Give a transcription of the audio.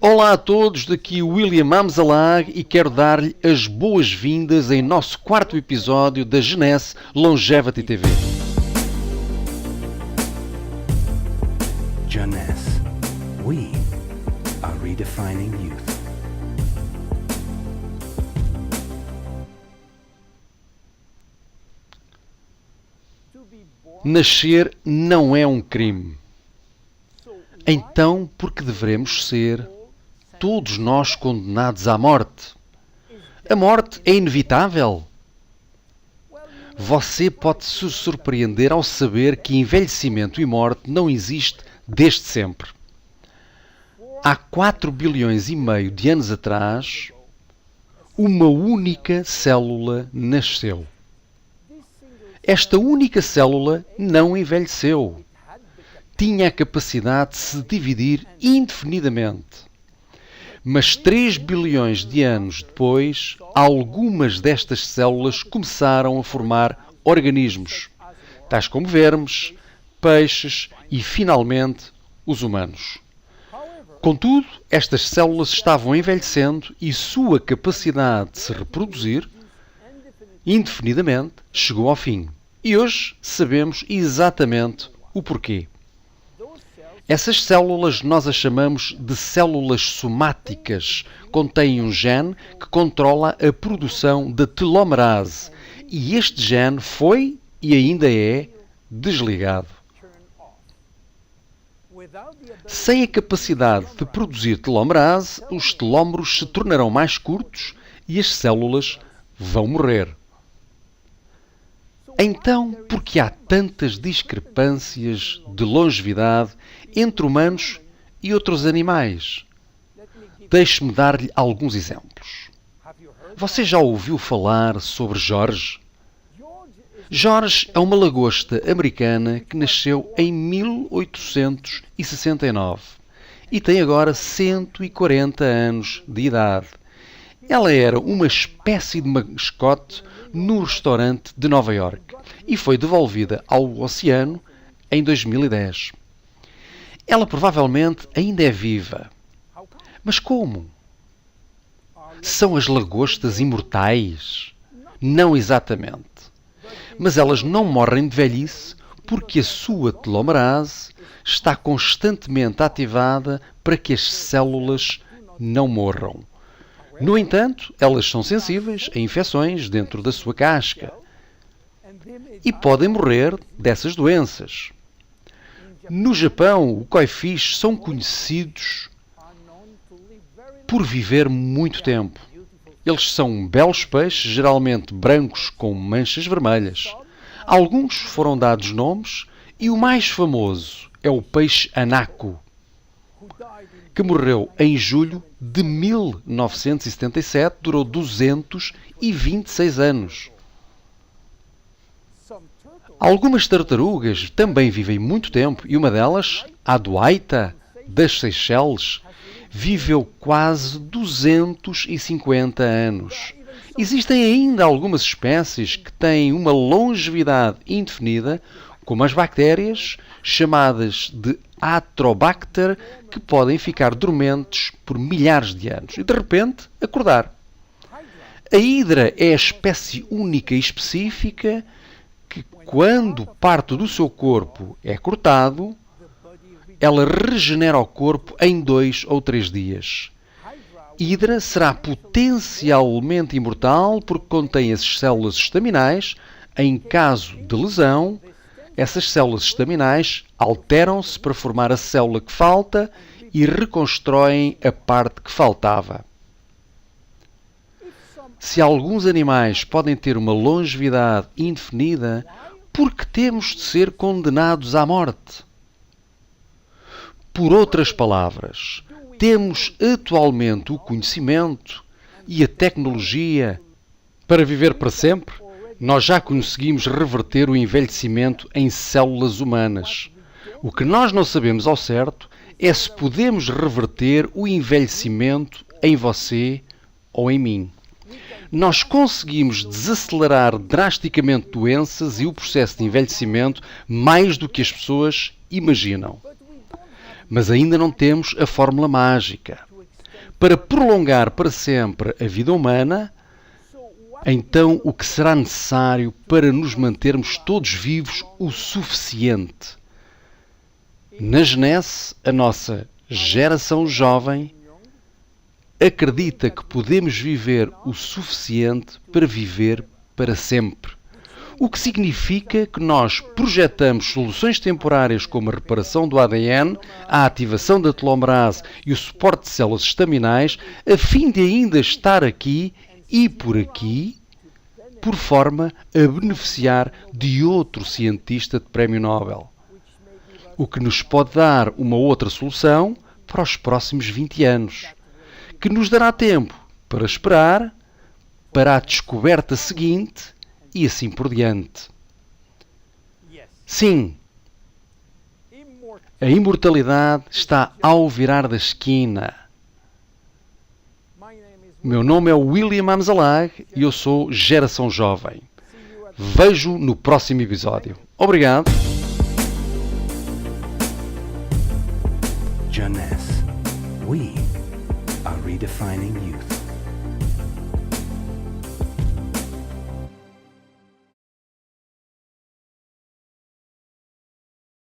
Olá a todos, daqui William Amzalag e quero dar-lhe as boas-vindas em nosso quarto episódio da Genesse Longevity TV. Jeunesse, we are redefining youth. Nascer não é um crime. Então, por que devemos ser todos nós condenados à morte? A morte é inevitável? Você pode se surpreender ao saber que envelhecimento e morte não existe desde sempre. Há 4 bilhões e meio de anos atrás, uma única célula nasceu. Esta única célula não envelheceu. Tinha a capacidade de se dividir indefinidamente. Mas 3 bilhões de anos depois, algumas destas células começaram a formar organismos, tais como vermes, peixes e, finalmente, os humanos. Contudo, estas células estavam envelhecendo e sua capacidade de se reproduzir indefinidamente chegou ao fim. E hoje sabemos exatamente o porquê. Essas células nós as chamamos de células somáticas. Contêm um gene que controla a produção da telomerase. E este gene foi e ainda é desligado. Sem a capacidade de produzir telomerase, os telómeros se tornarão mais curtos e as células vão morrer. Então, por que há tantas discrepâncias de longevidade entre humanos e outros animais? Deixe-me dar-lhe alguns exemplos. Você já ouviu falar sobre George? George é uma lagosta americana que nasceu em 1869 e tem agora 140 anos de idade. Ela era uma espécie de mascote no restaurante de Nova Iorque e foi devolvida ao oceano em 2010. Ela provavelmente ainda é viva. Mas como? São as lagostas imortais? Não exatamente. Mas elas não morrem de velhice porque a sua telomerase está constantemente ativada para que as células não morram. No entanto, elas são sensíveis a infecções dentro da sua casca e podem morrer dessas doenças. No Japão, os koi-fish são conhecidos por viver muito tempo. Eles são belos peixes, geralmente brancos com manchas vermelhas. Alguns foram dados nomes e o mais famoso é o peixe anaco, que morreu em julho de 1977, durou 226 anos. Algumas tartarugas também vivem muito tempo e uma delas, a Duaita, das Seychelles, viveu quase 250 anos. Existem ainda algumas espécies que têm uma longevidade indefinida, como as bactérias, chamadas de Atrobacter, que podem ficar dormentes por milhares de anos e, de repente, acordar. A hidra é a espécie única e específica que, quando parte do seu corpo é cortado, ela regenera o corpo em 2 ou 3 dias. Hidra será potencialmente imortal porque contém as células estaminais. Em caso de lesão, essas células estaminais alteram-se para formar a célula que falta e reconstroem a parte que faltava. Se alguns animais podem ter uma longevidade indefinida, por que temos de ser condenados à morte? Por outras palavras, temos atualmente o conhecimento e a tecnologia para viver para sempre? Nós já conseguimos reverter o envelhecimento em células humanas. O que nós não sabemos ao certo é se podemos reverter o envelhecimento em você ou em mim. Nós conseguimos desacelerar drasticamente doenças e o processo de envelhecimento mais do que as pessoas imaginam. Mas ainda não temos a fórmula mágica. Para prolongar para sempre a vida humana, então o que será necessário para nos mantermos todos vivos o suficiente? Na Genese, a nossa geração jovem acredita que podemos viver o suficiente para viver para sempre. O que significa que nós projetamos soluções temporárias como a reparação do ADN, a ativação da telomerase e o suporte de células estaminais, a fim de ainda estar aqui e por aqui, por forma a beneficiar de outro cientista de prémio Nobel. O que nos pode dar uma outra solução para os próximos 20 anos, que nos dará tempo para esperar para a descoberta seguinte e assim por diante. Sim, a imortalidade está ao virar da esquina. Meu nome é William Amzalag e eu sou Geração Jovem. Vejo no próximo episódio. Obrigado. Jeunesse. We are redefining youth.